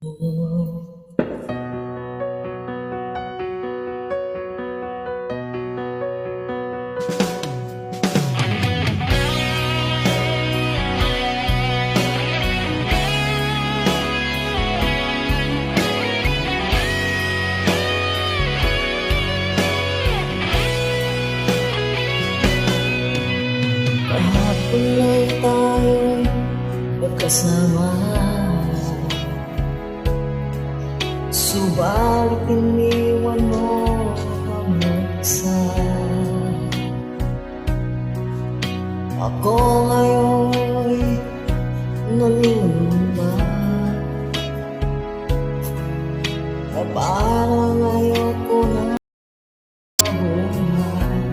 Kahapon lang tayo magkasama, subalit iniwan mo ang mag-isa. Ako ngayon'y nalulumba, na parang ayoko na mabuhay.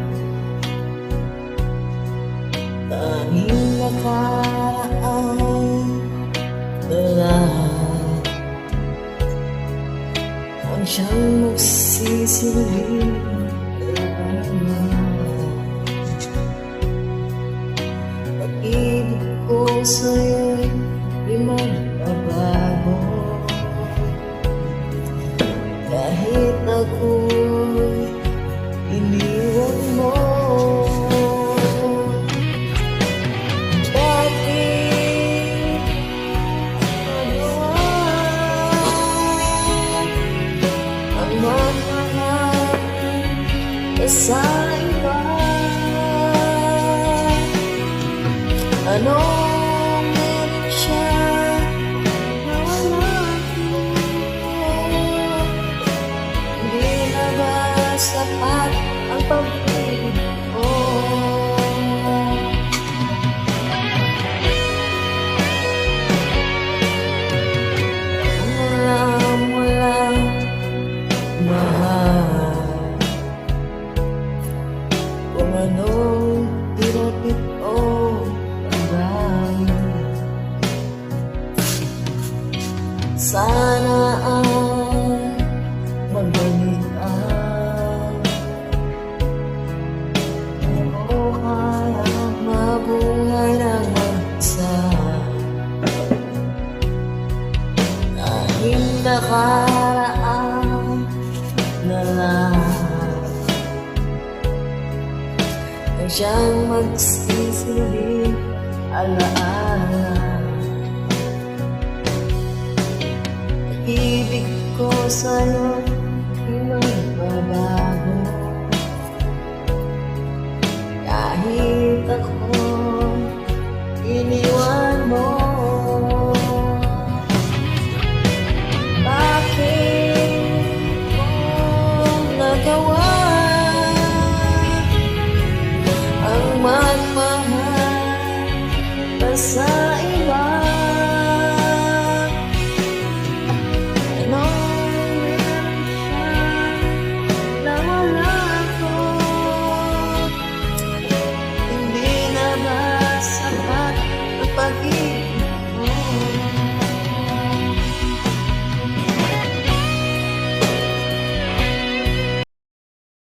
Tanging nakaraan na lahat ang siyang magsisilbing pag-ibig ko sa'yo'y di magbabago, kahit ako'y iniwan mo. Sa iba, anong meron siya na wala ko? Hindi na ba sapat ang pag-ibig ko? Alam mo lang, mahal, kung anong hirapit o pagbayo. Sana ay magbalik ang o kaya mabuhay ng mag-isa. Dahil nakaraan na lahat ang siyang magsisilbing alaala. Pag-ibig ko sa'yo di magbabago, kahit ako iniwan mo. Bakit mo nagawa ang magmahal pa sa iba? Anong meron siya na wala ko? Hindi na ba sapat ang pag-ibig